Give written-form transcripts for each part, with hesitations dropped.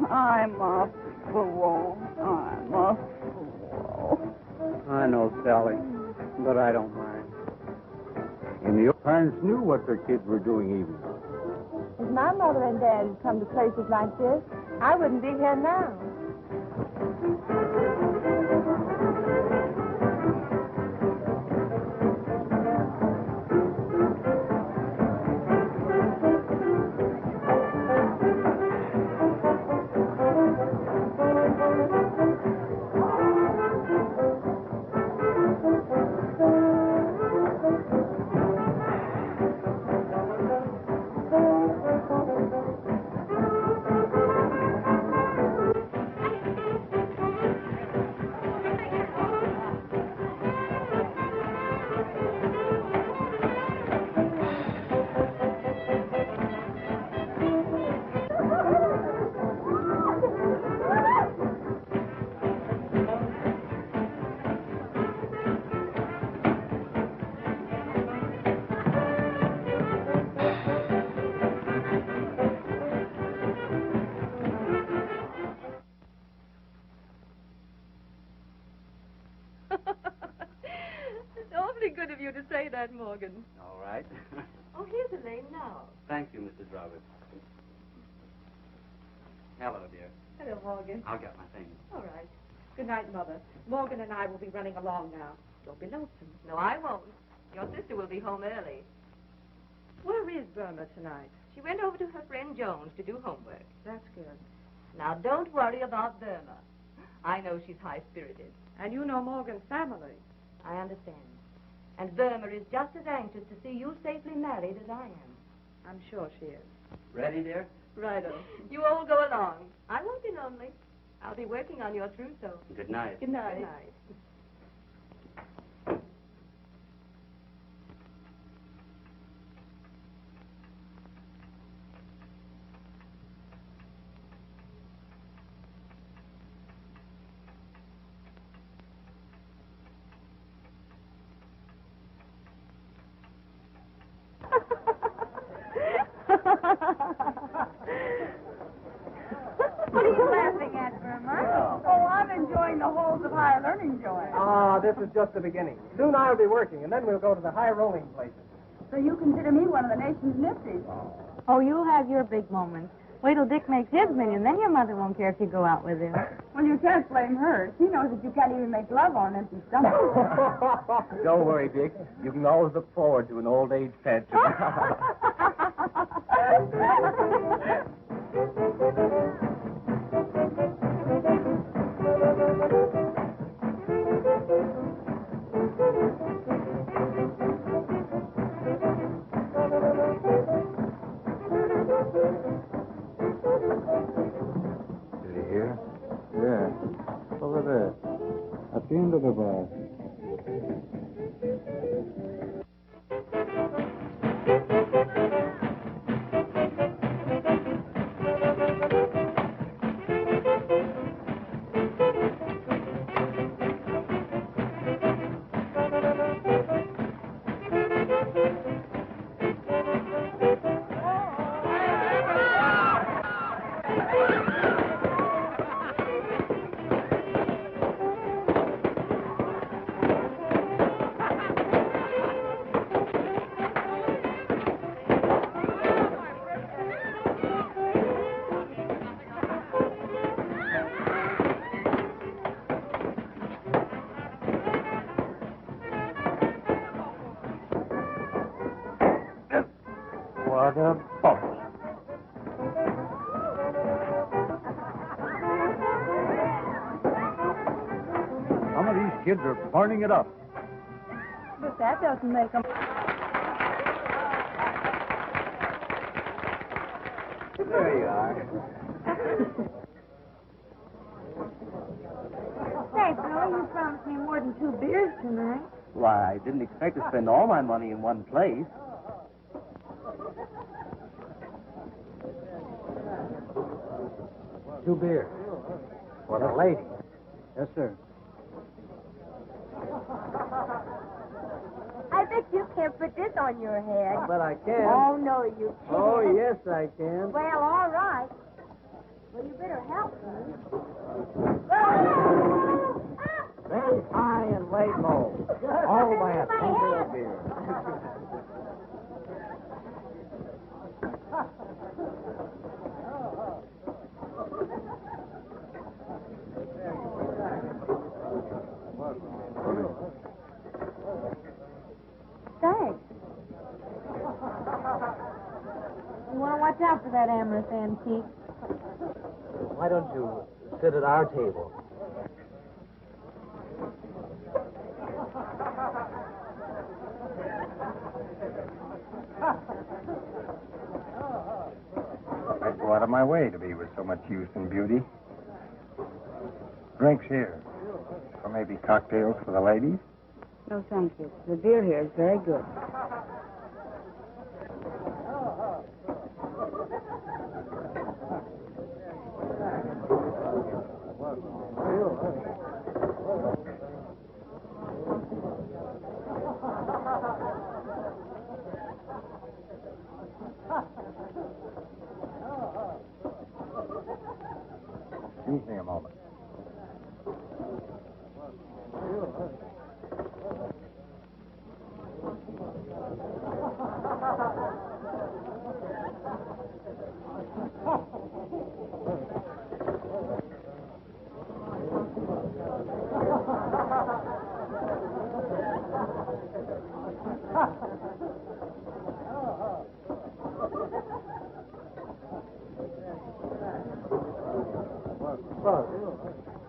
I'm a fool. I'm a fool. I know, Sally, but I don't mind. And your parents knew what their kids were doing even. If my mother and dad had come to places like this, I wouldn't be here now. It's awfully good of you to say that, Morgan. All right. Oh, here's Elaine now. Thank you, Mrs. Roberts. Hello, dear. Hello, Morgan. I'll get my things. All right. Good night, Mother. Morgan and I will be running along now. Don't be lonesome. No, I won't. Your sister will be home early. Where is Burma tonight? She went over to her friend Jones to do homework. That's good. Now, don't worry about Burma. I know she's high-spirited. And you know Morgan's family. I understand. And Burma is just as anxious to see you safely married as I am. I'm sure she is. Ready, dear? Righto. You all go along. I won't be lonely. I'll be working on your trousseau. Good night. Good night. Good night. What are you laughing at, Burma? Oh, I'm enjoying the halls of higher learning, Joy. Ah, this is just the beginning. Soon I'll be working, and then we'll go to the high rolling places. So you consider me one of the nation's nifties? Oh, you'll have your big moments. Wait till Dick makes his million, then your mother won't care if you go out with him. Well, you can't blame her. She knows that you can't even make love on an empty stomach. Don't worry, Dick. You can always look forward to an old age pension. Did you hear? Yeah. Over there. At the end of the bar. What a bubble. Some of these kids are burning it up. But that doesn't make them... There you are. Say, Billy, you promised me more than 2 beers tonight. Why, I didn't expect to spend all my money in one place. Two beers. For the lady. Yes, sir. I bet you can't put this on your head. But I can. Oh, no, you can't. Oh, yes, I can. Well, all right. Well, you better help me. Very high and lay low. All by a tumbler of beer. Thanks. You want to watch out for that amorous antique. Why don't you sit at our table? I'd go out of my way to be with so much youth and beauty. Drinks here. Or maybe cocktails for the ladies. No, thank you. The beer here is very good. Excuse me a moment.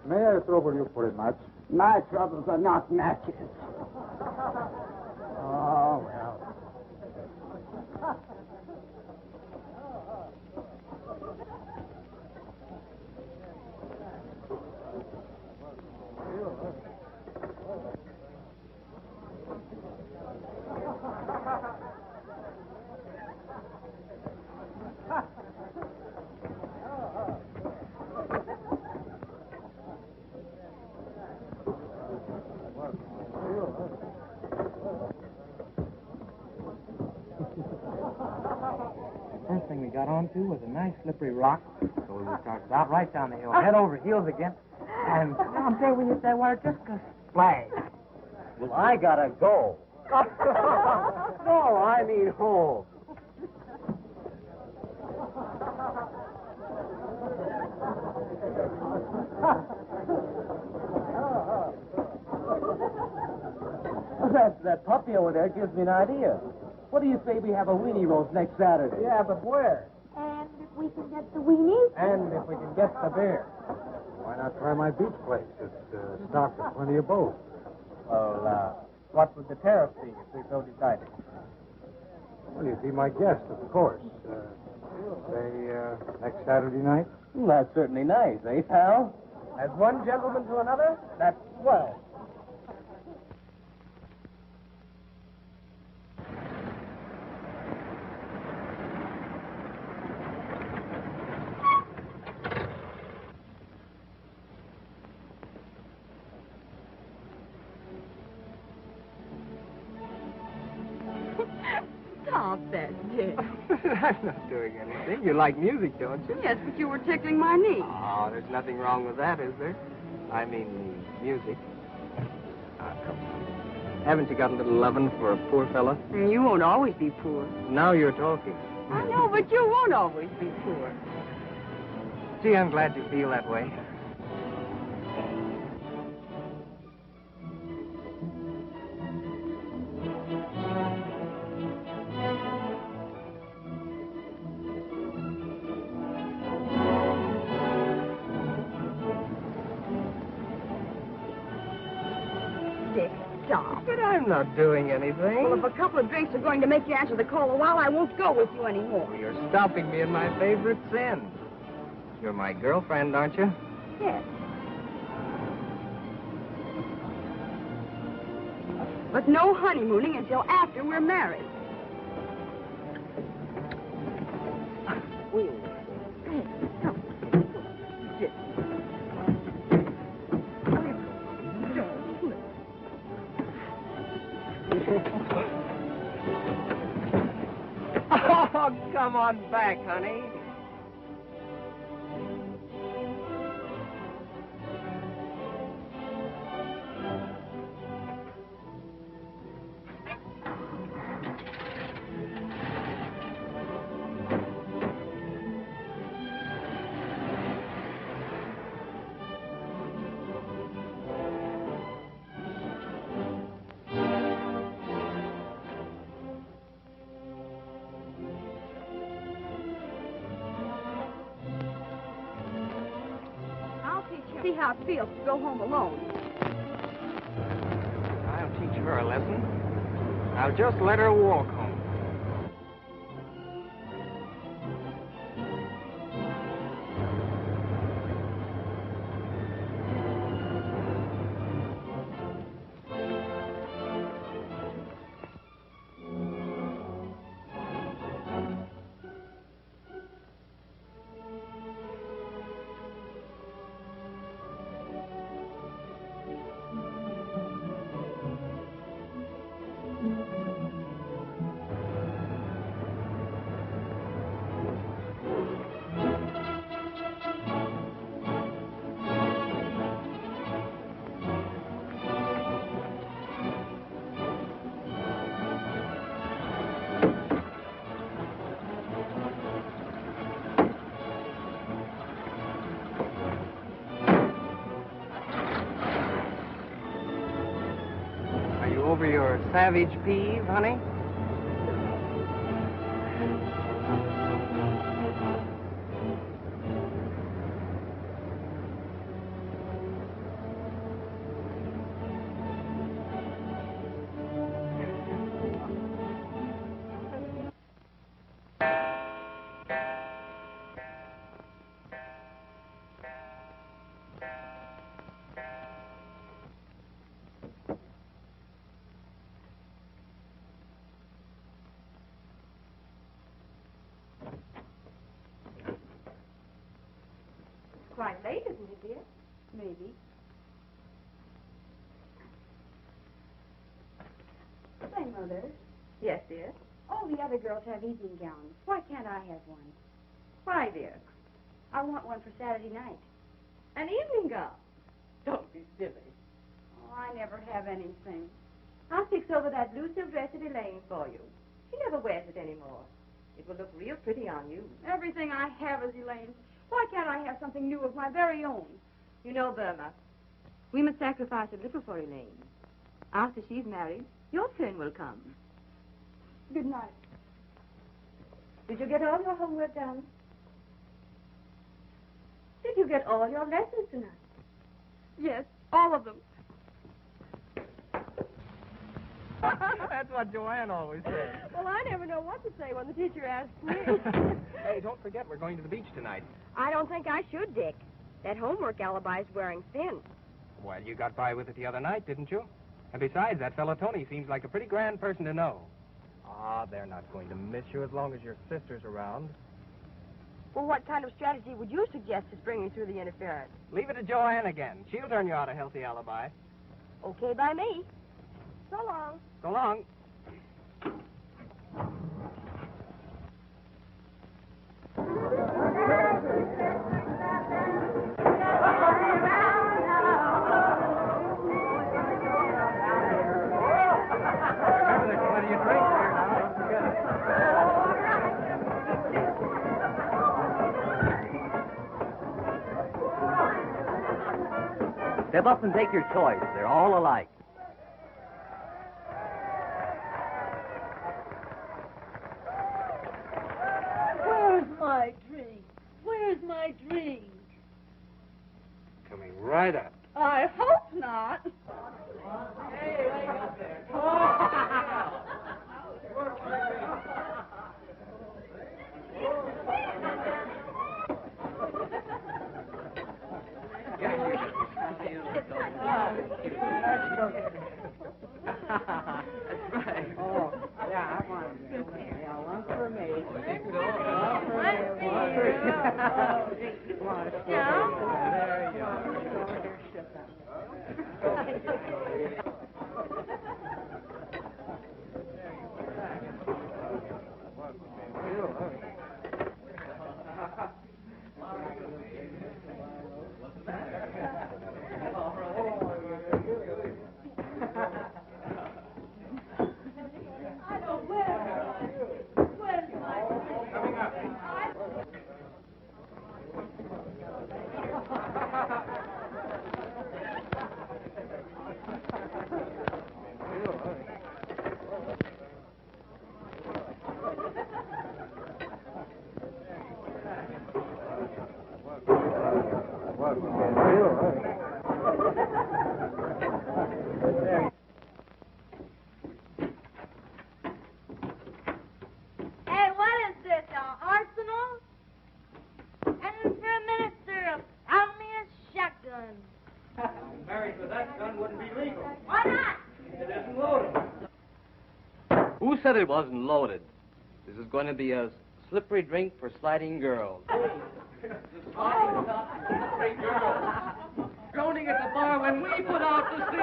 May I trouble you for a match? My troubles are not matches. Oh, well. First thing we got onto was a nice slippery rock, so we started out right down the hill, head over heels again, and I'm sure we hit that water just a splash. Well, I gotta go. No, I mean home. That puppy over there gives me an idea. What do you say we have a weenie roast next Saturday? Yeah, but where? And if we can get the weenies? And if we can get the beer. Why not try my beach place? It's stocked with plenty of both. Well, what would the tariff be if we so decided? Well, you'd be my guest, of course. Say, next Saturday night? That's certainly nice, eh, pal? As one gentleman to another, that's swell. Stop that, Jim. I'm not doing anything. You like music, don't you? Yes, but you were tickling my knee. Oh, there's nothing wrong with that, is there? I mean, the music. Ah, come on. Haven't you got a little lovin' for a poor fella? And you won't always be poor. Now you're talking. I know, but you won't always be poor. Gee, I'm glad you feel that way. Dick, stop. But I'm not doing anything. Well, if a couple of drinks are going to make you answer the call a while, I won't go with you anymore. You're stopping me in my favorite sin. You're my girlfriend, aren't you? Yes. But no honeymooning until after we're married. Oh, come on back, honey. how it feels to go home alone. I'll teach her a lesson. I'll just let her walk home. Over your savage peeve, honey? Quite late, isn't it, dear? Maybe. Say, Mother, Yes, dear. all the other girls have evening gowns. Why can't I have one? Why, dear? I want one for Saturday night. An evening gown. Don't be silly. Oh, I never have anything. I'll fix over that blue silk dress at Elaine for you. She never wears it anymore. It will look real pretty on you. Everything I have is Elaine's. Why can't I have something new of my very own? You know, Burma, we must sacrifice a little for Elaine. After she's married, your turn will come. Good night. Did you get all your homework done? Did you get all your lessons tonight? Yes, all of them. That's what Joanne always says. Well, I never know what to say when the teacher asks me. Hey, don't forget we're going to the beach tonight. I don't think I should, Dick. That homework alibi's wearing thin. Well, you got by with it the other night, didn't you? And besides, that fellow Tony seems like a pretty grand person to know. Ah, they're not going to miss you as long as your sister's around. Well, what kind of strategy would you suggest to bring me through the interference? Leave it to Joanne again. She'll turn you out a healthy alibi. Okay by me. So long. So long. Remember, there's plenty of drinks here now. Don't forget it. Step up and take your choice. They're all alike. Where's my drink? Where's my drink? Coming right up. I hope not. Hey, wake up there. That's right. Oh, yeah, I want it. Yeah, one for me. There you are. What? Who said it wasn't loaded? This is going to be a slippery drink for sliding girls. Slippery girls. Droning at the bar when we put out to sea.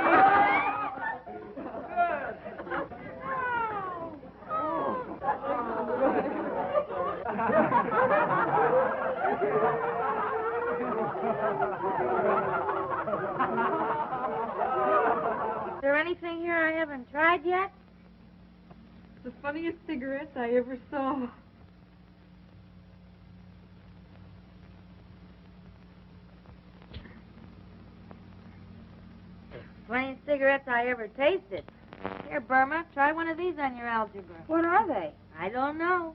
Is there anything here I haven't tried yet? The funniest cigarettes I ever saw. Funniest cigarettes I ever tasted. Here, Burma, try one of these on your algebra. What are they? I don't know.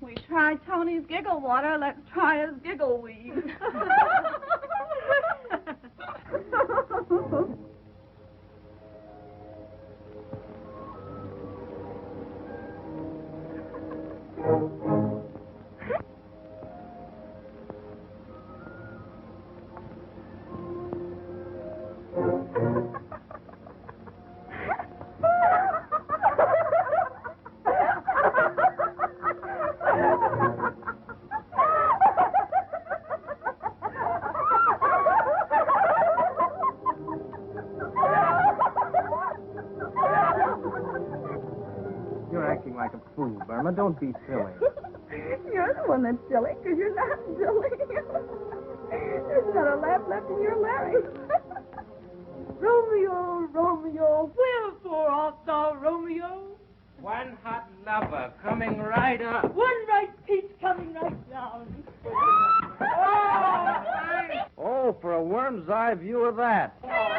We tried Tony's giggle water. Let's try his giggle weed. You're acting like a fool, Burma. Don't be silly. You're the one that's silly, because you're not silly. There's not a laugh left in your larynx. Romeo, Romeo, wherefore art thou Romeo? One hot lover coming right up. One right peach coming right down. Oh, for a worm's eye view of that. How'd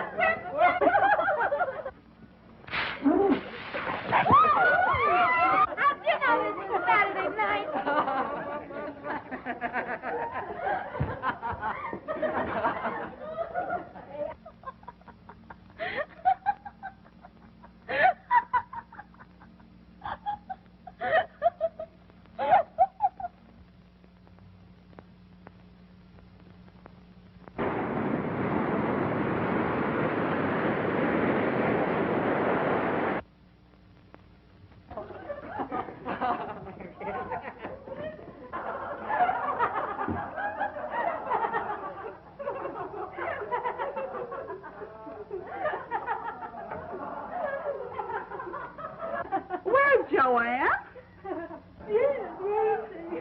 you know this was Saturday night? Where's Joanne? Yes, where is she?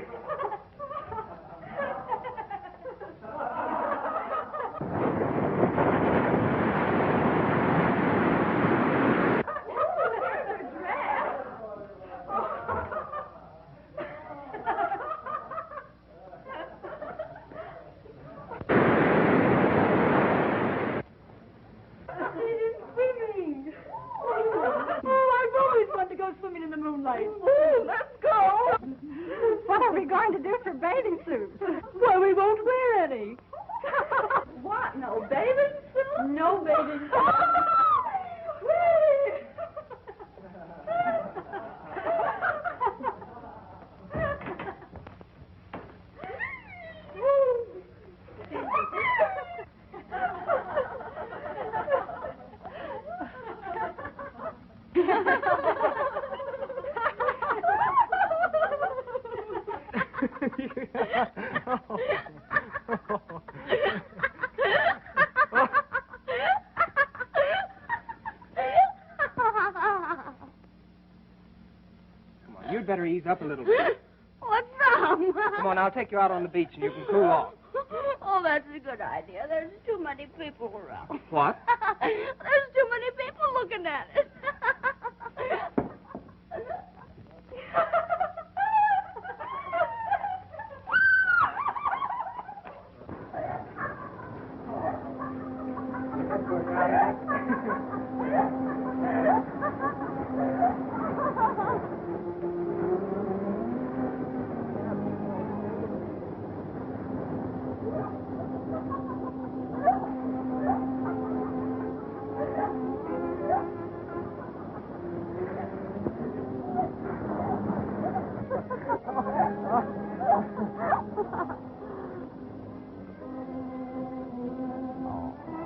Swimming. Oh, I've always wanted to go swimming in the moonlight. Ooh, let's go. What are we going to do for bathing suits? Well, we won't wear any. What? No bathing suit? No bathing suit. Come on, you'd better ease up a little bit. What's wrong? Come on, I'll take you out on the beach and you can cool off. Oh, that's a good idea. There's too many people around. What? There's too many people looking at it.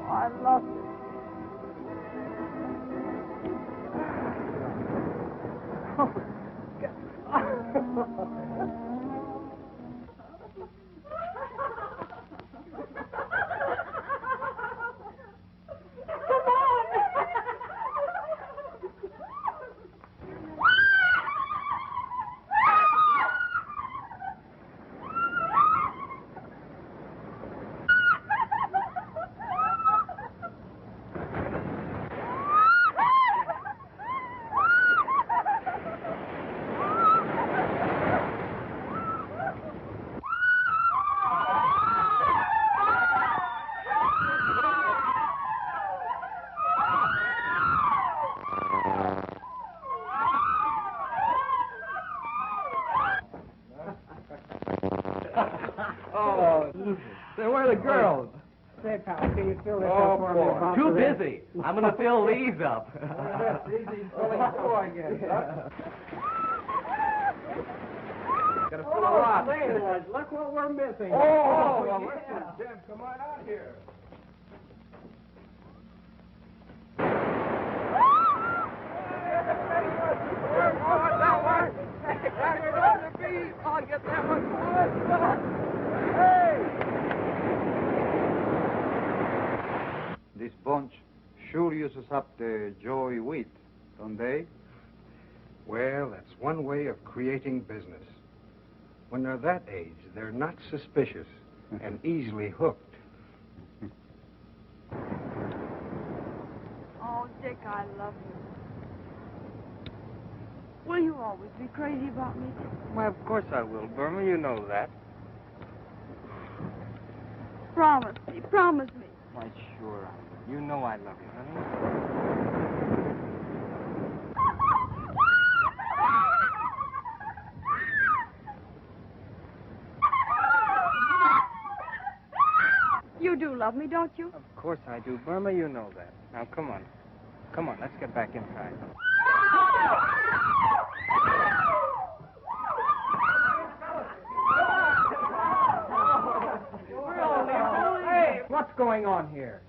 I love you. Say, where are the girls? Say, pal, can you fill this Oh, up for me? boy. about Too today? busy. I'm going to fill these up. Easy filling too, I guess. Gotta fill a lot. Say, boys, look what we're missing. Oh, well, yeah. listen, Jim, come on out here. I'll get that much wood. This bunch sure uses up the joy wheat, don't they? Well, that's one way of creating business. When they're that age, they're not suspicious and easily hooked. Oh, Dick, I love you. Will you always be crazy about me? Why, of course I will, Burma. You know that. Promise me, promise me. Why, sure I will. You know I love you, honey. You do love me, don't you? Of course I do, Burma. You know that. Now, come on. Come on, let's get back inside. Hey, what's going on here?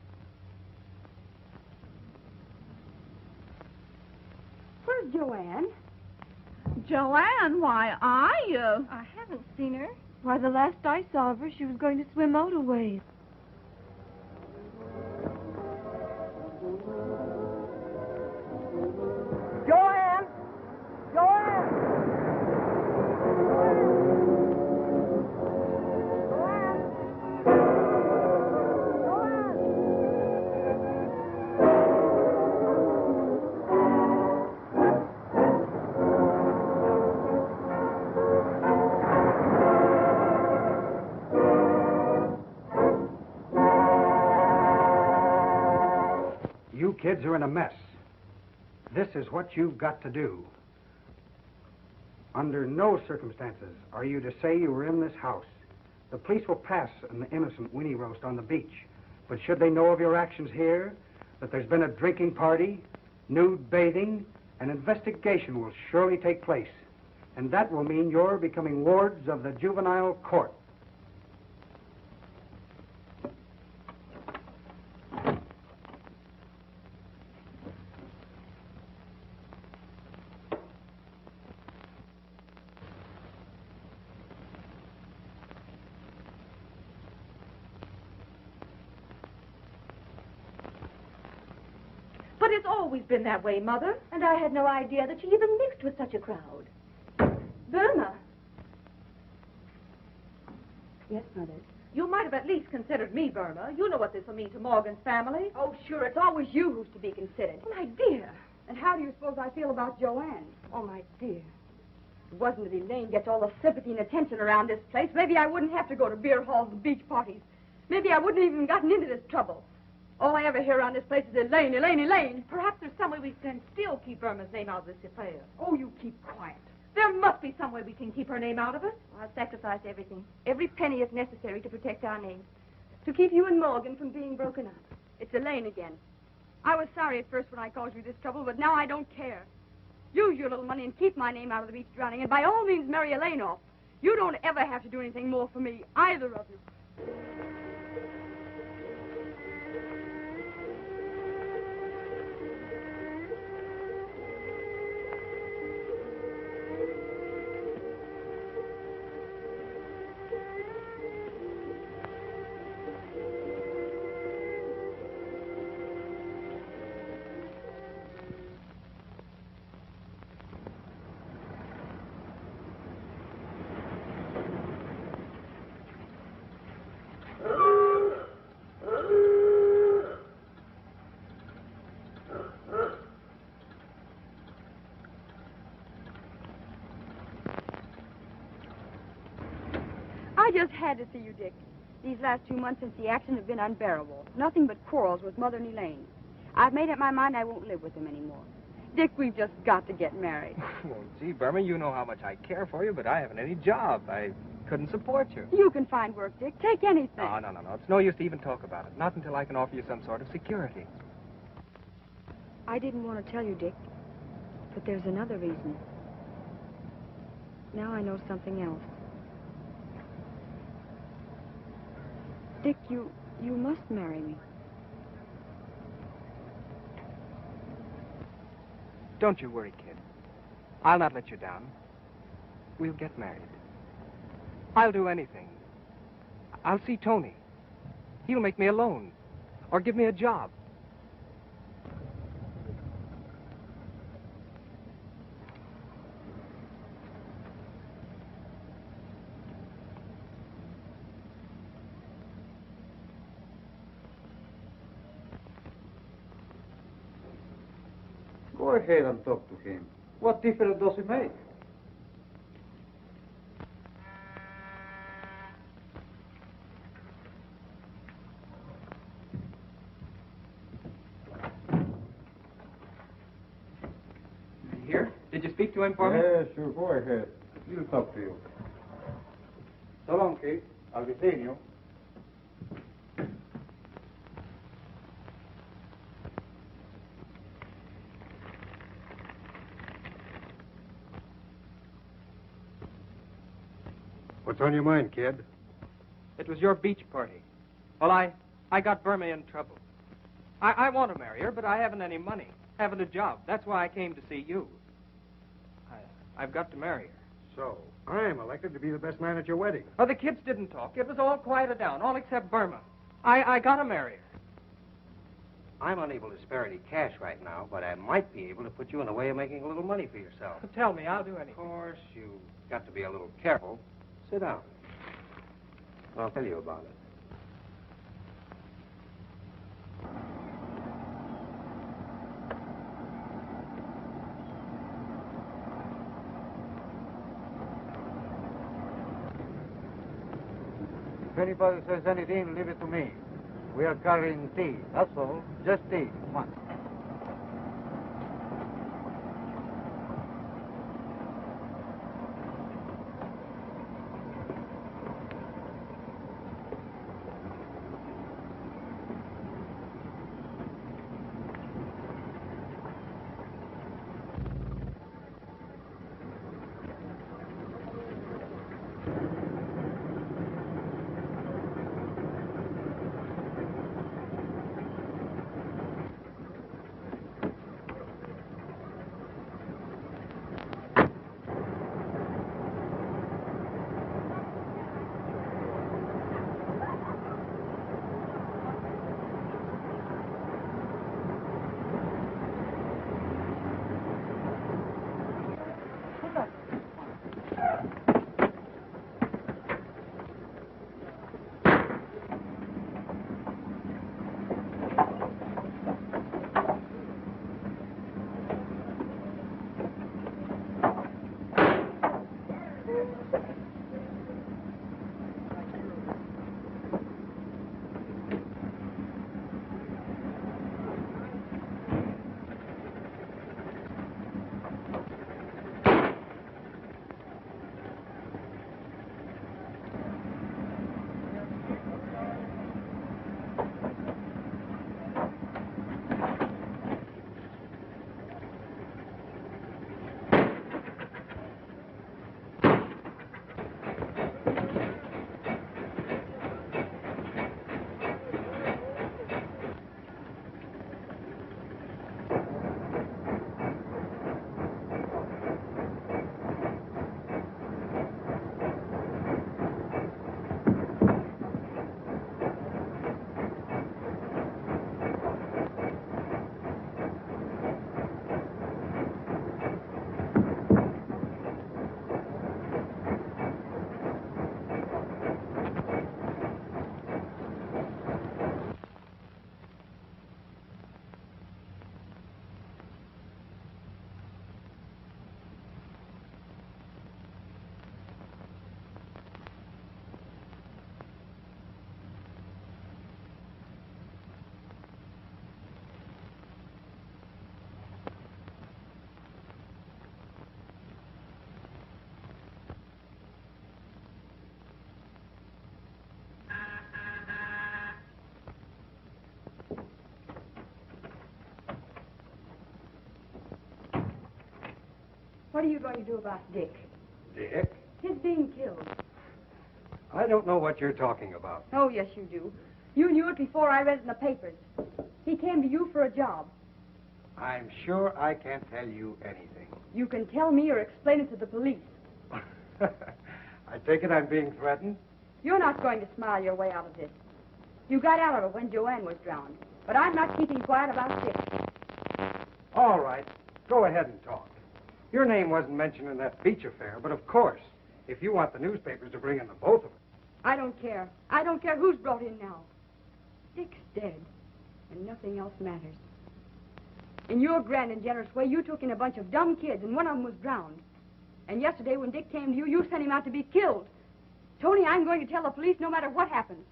Where's Joanne? Joanne, why, I haven't seen her. Why, the last I saw of her, she was going to swim out a ways. Joanne! Joanne! You kids are in a mess. This is what you've got to do. Under no circumstances are you to say you were in this house. The police will pass an innocent Winnie roast on the beach. But should they know of your actions here, that there's been a drinking party, nude bathing, an investigation will surely take place. And that will mean you're becoming wards of the juvenile court. But it's always been that way, Mother. And I had no idea that she even mixed with such a crowd. Burma. Yes, Mother. You might have at least considered me, Burma. You know what this will mean to Morgan's family. Oh, sure, it's always you who's to be considered. Oh, my dear. And how do you suppose I feel about Joanne? Oh, my dear. If it wasn't that Elaine gets all the sympathy and attention around this place, maybe I wouldn't have to go to beer halls and beach parties. Maybe I wouldn't have even gotten into this trouble. All I ever hear around this place is Elaine, Elaine, Elaine. Perhaps there's some way we can still keep Burma's name out of this affair. Oh, you keep quiet. There must be some way we can keep her name out of it. I'll sacrifice everything. Every penny if necessary to protect our name. To keep you and Morgan from being broken up. It's Elaine again. I was sorry at first when I caused you this trouble, but now I don't care. Use your little money and keep my name out of the beach drowning, and by all means marry Elaine off. You don't ever have to do anything more for me, either of you. just had to see you, Dick. These last 2 months since the accident have been unbearable. Nothing but quarrels with Mother and Elaine. I've made up my mind I won't live with them anymore. Dick, we've just got to get married. Well, gee, Burma, you know how much I care for you, but I haven't any job. I couldn't support you. You can find work, Dick. Take anything. No. It's no use to even talk about it. Not until I can offer you some sort of security. I didn't want to tell you, Dick, but there's another reason. Now I know something else. Dick, you must marry me. Don't you worry, kid. I'll not let you down. We'll get married. I'll do anything. I'll see Tony. He'll make me a loan or give me a job. Go ahead and talk to him. What difference does it make? Here? Did you speak to him for me? Yeah, sure. Go ahead. He'll talk to you. So long, Kate. I'll be seeing you. What's on your mind, kid? It was your beach party. Well, I got Burma in trouble. I want to marry her, but I haven't any money. Haven't a job. That's why I came to see you. I've got to marry her. So, I'm elected to be the best man at your wedding. Oh, the kids didn't talk. It was all quieted down, all except Burma. I got to marry her. I'm unable to spare any cash right now, but I might be able to put you in a way of making a little money for yourself. Tell me, I'll do anything. Of course, you've got to be a little careful. Sit down. I'll tell you about it. If anybody says anything, leave it to me. We are carrying tea. That's all. Just tea. Come on. What are you going to do about Dick? Dick? His being killed. I don't know what you're talking about. Oh, yes, you do. You knew it before I read it in the papers. He came to you for a job. I'm sure I can't tell you anything. You can tell me or explain it to the police. I take it I'm being threatened? You're not going to smile your way out of this. You got out of it when Joanne was drowned. But I'm not keeping quiet about Dick. All right. Go ahead and talk. Your name wasn't mentioned in that beach affair, but of course, if you want the newspapers to bring in the both of them. I don't care. I don't care who's brought in now. Dick's dead, and nothing else matters. In your grand and generous way, you took in a bunch of dumb kids, and one of them was drowned. And yesterday, when Dick came to you, you sent him out to be killed. Tony, I'm going to tell the police no matter what happens.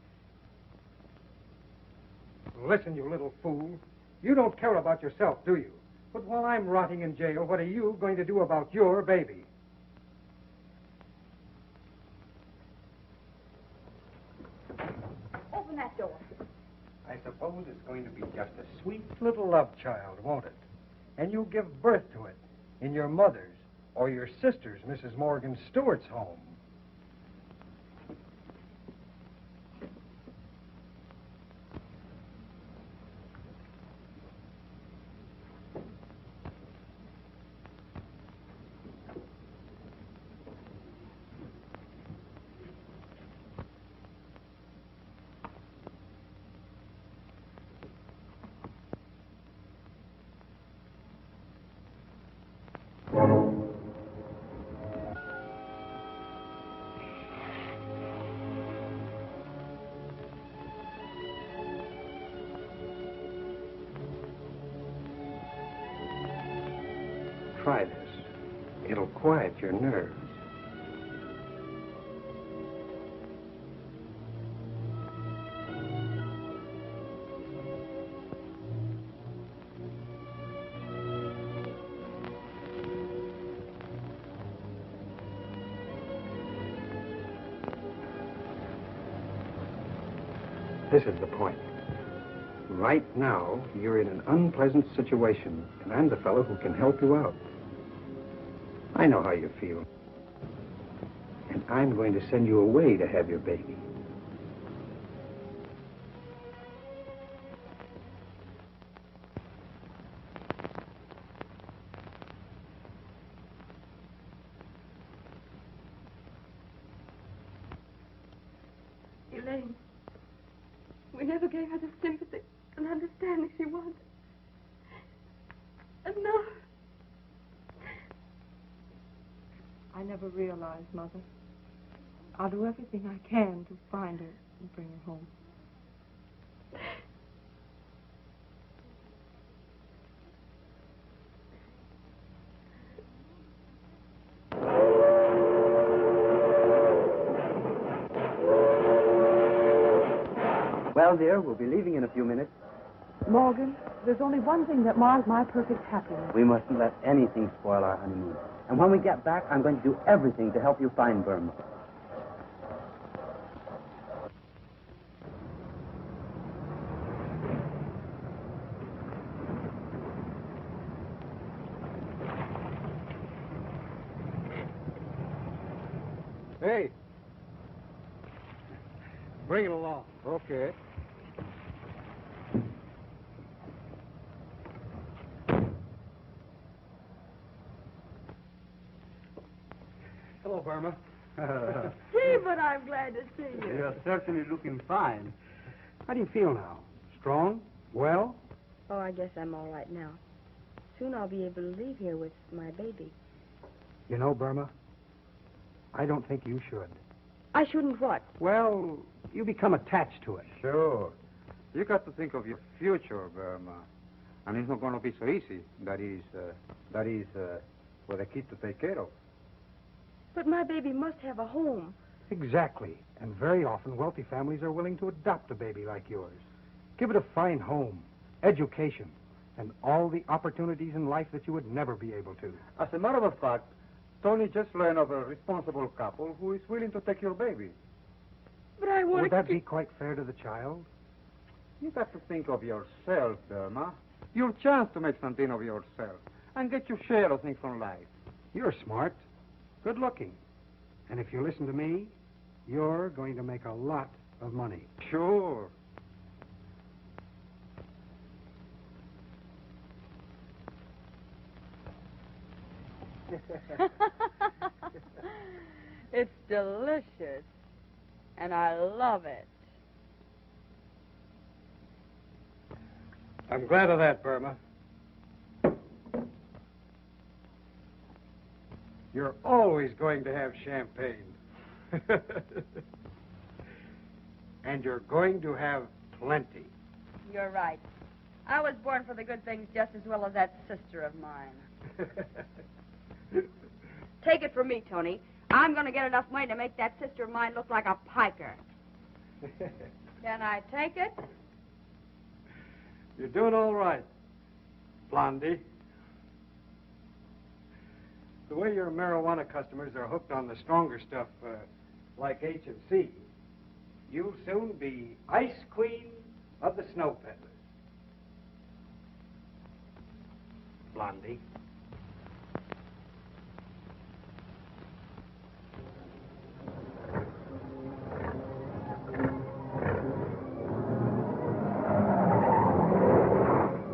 Listen, you little fool. You don't care about yourself, do you? But while I'm rotting in jail, what are you going to do about your baby? Open that door. I suppose it's going to be just a sweet little love child, won't it? And you'll give birth to it in your mother's or your sister's, Mrs. Morgan Stewart's home. Try this. It'll quiet your nerves. This is the point. Right now, you're in an unpleasant situation, and I'm the fellow who can help you out. I know how you feel. And I'm going to send you away to have your baby. Elaine, we never gave her the sympathy and understanding she wanted. And now... I never realized, Mother. I'll do everything I can to find her and bring her home. Well, dear, we'll be leaving in a few minutes. Morgan, there's only one thing that mars my perfect happiness. We mustn't let anything spoil our honeymoon. And when we get back, I'm going to do everything to help you find Burma. Hey. Bring it along. Okay. Hello, Burma. Gee, but I'm glad to see you. You're certainly looking fine. How do you feel now? Strong? Well? Oh, I guess I'm all right now. Soon I'll be able to leave here with my baby. You know, Burma, I don't think you should. I shouldn't what? Well, you become attached to it. Sure. You got to think of your future, Burma. And it's not going to be so easy. That is for the kid to take care of. But my baby must have a home. Exactly. And very often, wealthy families are willing to adopt a baby like yours. Give it a fine home, education, and all the opportunities in life that you would never be able to. As a matter of fact, Tony just learned of a responsible couple who is willing to take your baby. But I want Would that be quite fair to the child? You got to think of yourself, Burma. Your chance to make something of yourself and get your share of things from life. You're smart, good looking. And if you listen to me, you're going to make a lot of money. Sure. It's delicious. And I love it. I'm glad of that, Burma. You're always going to have champagne. And you're going to have plenty. You're right. I was born for the good things just as well as that sister of mine. Take it from me, Tony. I'm going to get enough money to make that sister of mine look like a piker. Can I take it? You're doing all right, Blondie. The way your marijuana customers are hooked on the stronger stuff, like H and C, you'll soon be Ice Queen of the Snow Peddlers. Blondie.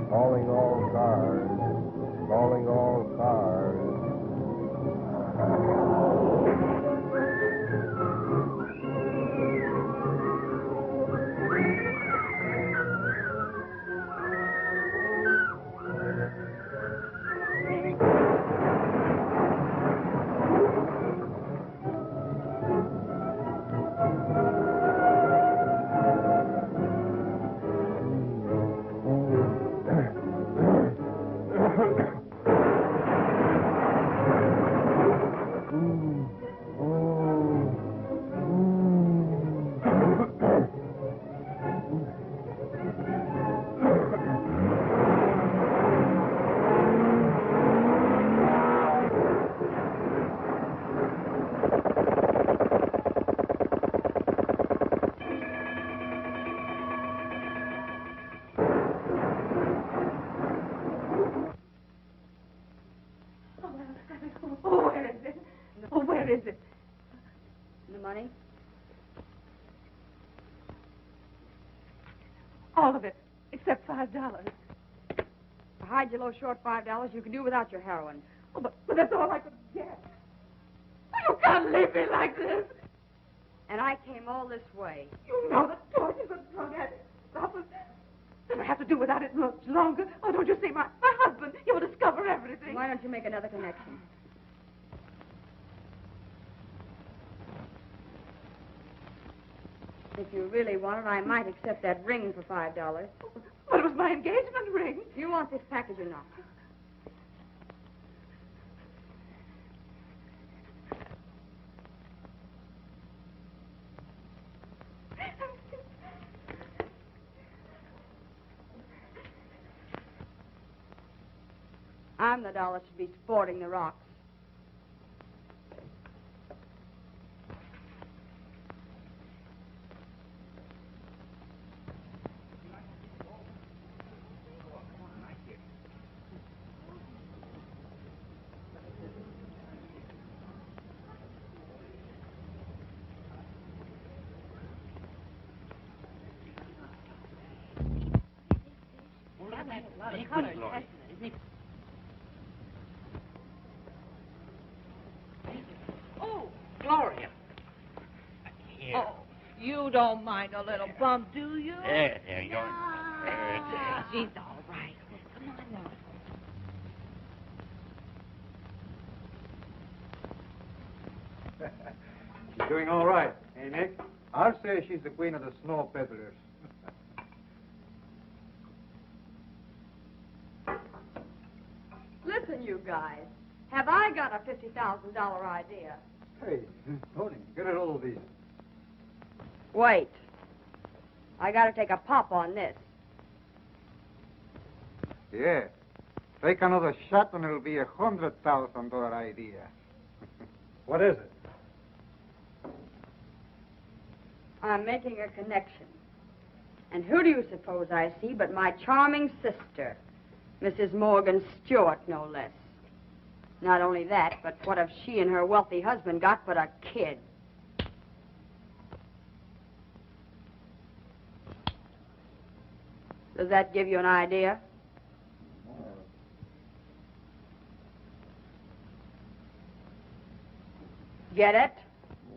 Calling all cars. Calling all cars. Oh, where is it? Oh, where is it? The money? All of it, except $5. To hide your low short $5, you can do without your heroin. Oh, but that's all I could get. You can't leave me like this. And I came all this way. You know the torture's a drug addict. Stop it. Then I have to do without it much longer. Oh, don't you see, my husband, he will discover everything. Why don't you make another connection? If you really want it, I might accept that ring for $5. But it was my engagement ring. Do you want this package or not? I'm the doll that should be sporting the rocks. Oh, Gloria. Here. oh, you don't mind a little bump, do you? There, you're... Ah, she's all right. Come on now. She's doing all right, eh, Nick? I'll say she's the queen of the snow peddlers. Listen, you guys. Have I got a $50,000 idea? Hey, Tony, get a hold of these. Wait. I gotta take a pop on this. Yeah. Take another shot and it'll be $100,000 idea. What is it? I'm making a connection. And who do you suppose I see but my charming sister, Mrs. Morgan Stewart, no less. Not only that, but what have she and her wealthy husband got but a kid? Does that give you an idea? Get it?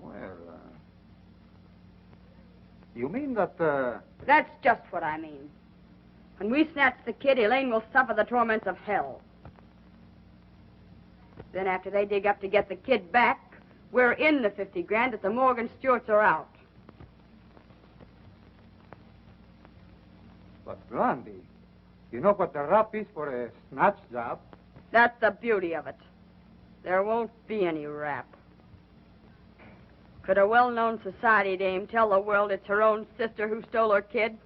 Well, you mean that, That's just what I mean. When we snatch the kid, Elaine will suffer the torments of hell. Then after they dig up to get the kid back, we're in the 50 grand that the Morgan Stewarts are out. But Blondie, you know what the rap is for a snatch job? That's the beauty of it. There won't be any rap. Could a well-known society dame tell the world it's her own sister who stole her kid?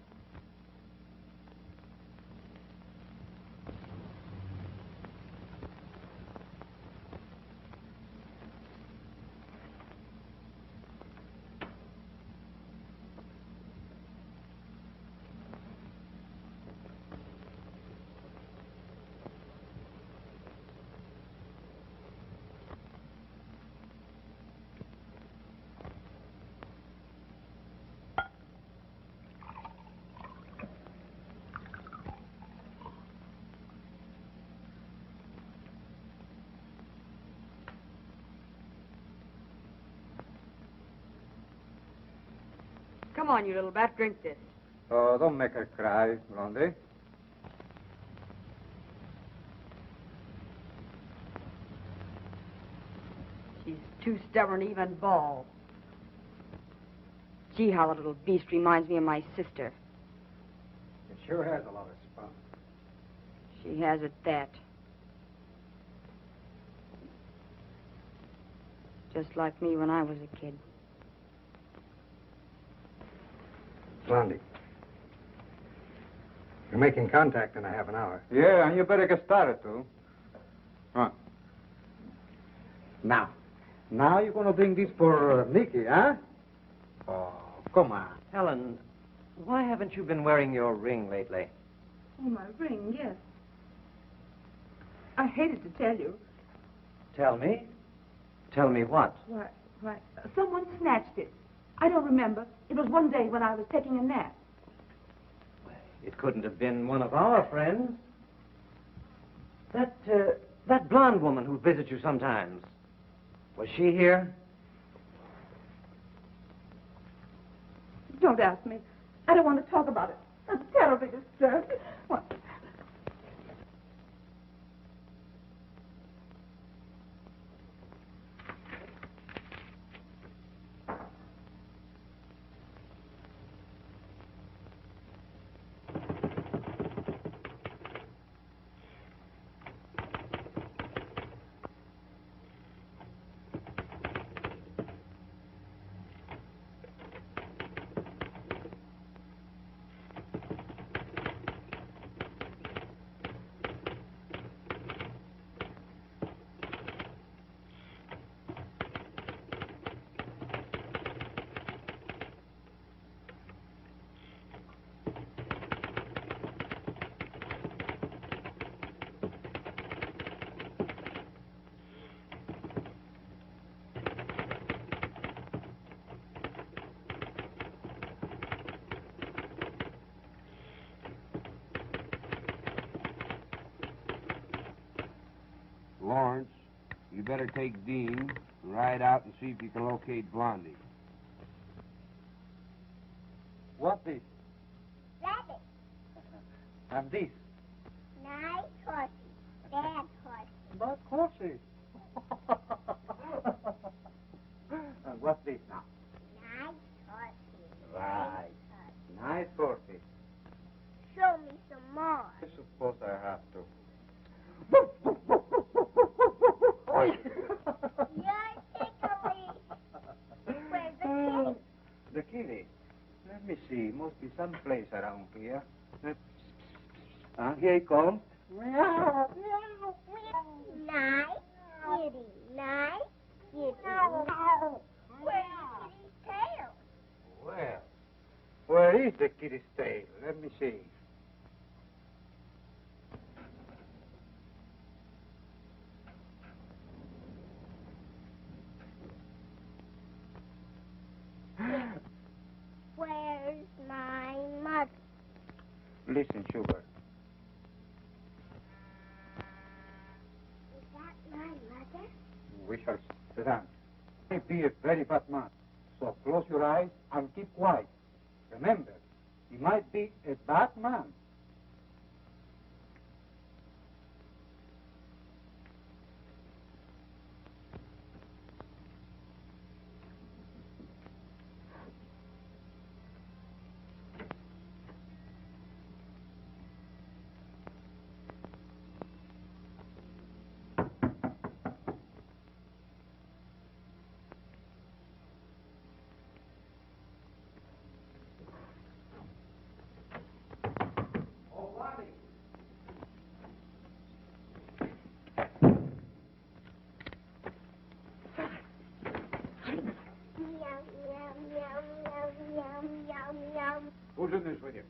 Come on, you little bat, drink this. Oh, don't make her cry, Blondie. She's too stubborn to even bawl. Gee, how the little beast reminds me of my sister. It sure has a lot of spunk. She has at that. Just like me when I was a kid. Blondie. You're making contact in a half an hour. Yeah, and you better get started, too. Come on. Now you're going to bring this for Nicky, huh? Oh, come on. Helen, why haven't you been wearing your ring lately? Oh, my ring, yes. I hated to tell you. Tell me? Tell me what? Why, someone snatched it. I don't remember. It was one day when I was taking a nap. It couldn't have been one of our friends. That blonde woman who visits you sometimes. Was she here? Don't ask me. I don't want to talk about it. I'm terribly disturbed. What? Lawrence, you better take Dean and ride out and see if you can locate Blondie. What this? Rabbit. And this? Nice horsey. Bad horsey. But horsey. And what's this now? Nice horsey. Right. Nice horsey. Show me some more. I suppose I have to. You're tickly. Where's the kitty? The kitty? Let me see. Must be some place around here. Here he comes. Nice kitty. Nice kitty. Where's the kitty's tail? Well, where is the kitty's tail? Let me see. Listen, Sugar. Is that my mother? We shall sit down. He be a very bad man. So close your eyes and keep quiet. Remember, he might be a bad man. Who's in this with you?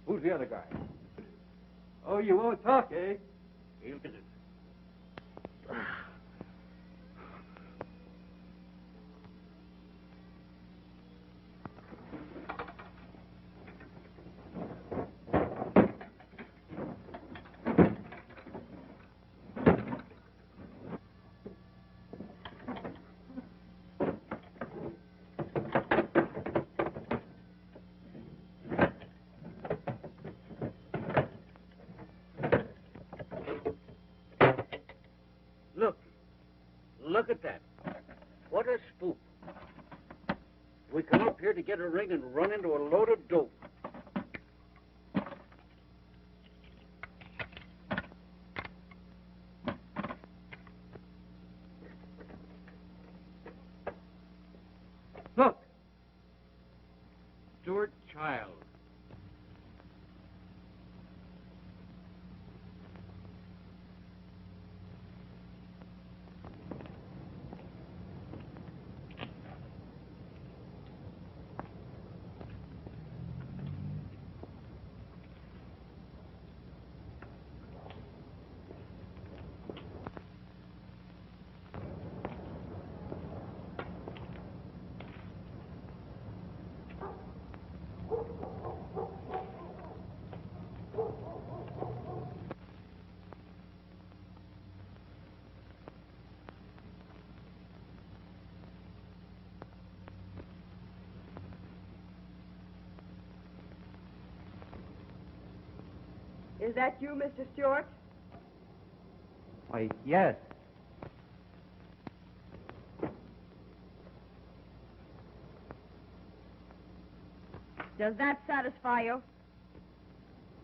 Who's the other guy? Oh, you won't talk, eh? He'll get it. Look at that. What a spook. We come up here to get a ring and run into a load of dope. Look. Stuart Child. Is that you, Mr. Stewart? Why, yes. Does that satisfy you?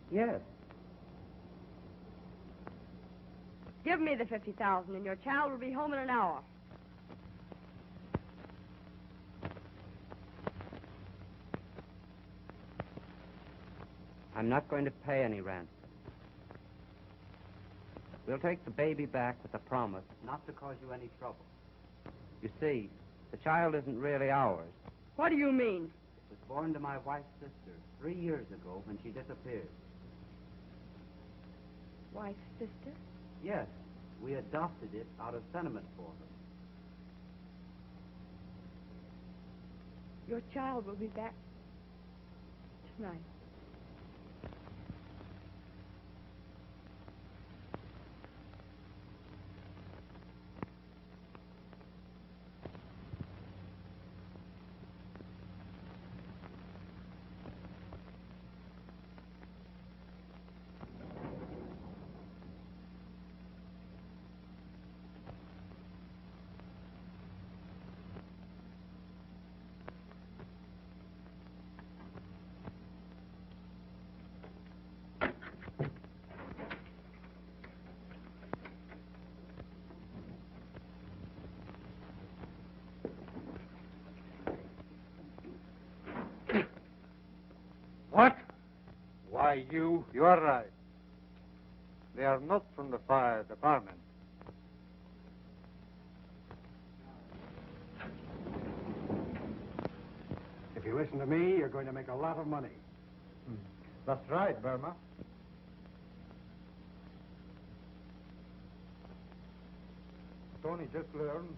Yes. Give me the $50,000 and your child will be home in an hour. I'm not going to pay any ransom. We'll take the baby back with a promise not to cause you any trouble. You see, the child isn't really ours. What do you mean? It was born to my wife's sister 3 years ago when she disappeared. Wife's sister? Yes, we adopted it out of sentiment for her. Your child will be back tonight. What? Why, you are right. They are not from the fire department. If you listen to me, you're going to make a lot of money. That's right, Burma. Tony just learned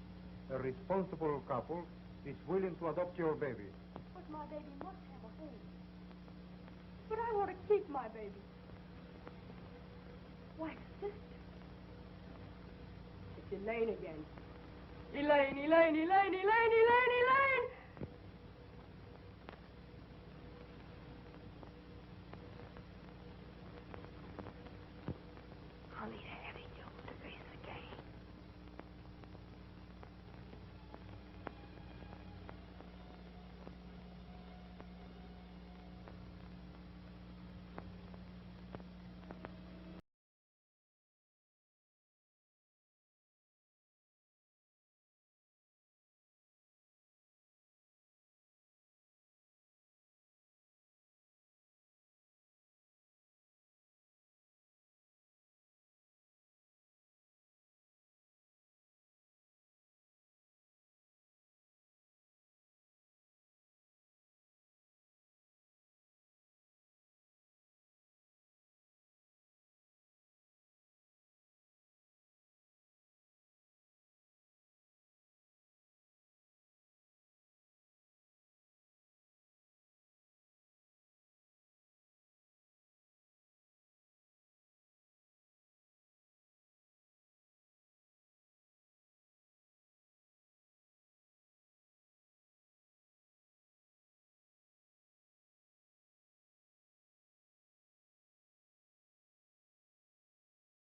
a responsible couple is willing to adopt your baby. But my baby must have a home. But I want to keep my baby. Why, sister. It's Elaine again. Elaine, Elaine, Elaine, Elaine,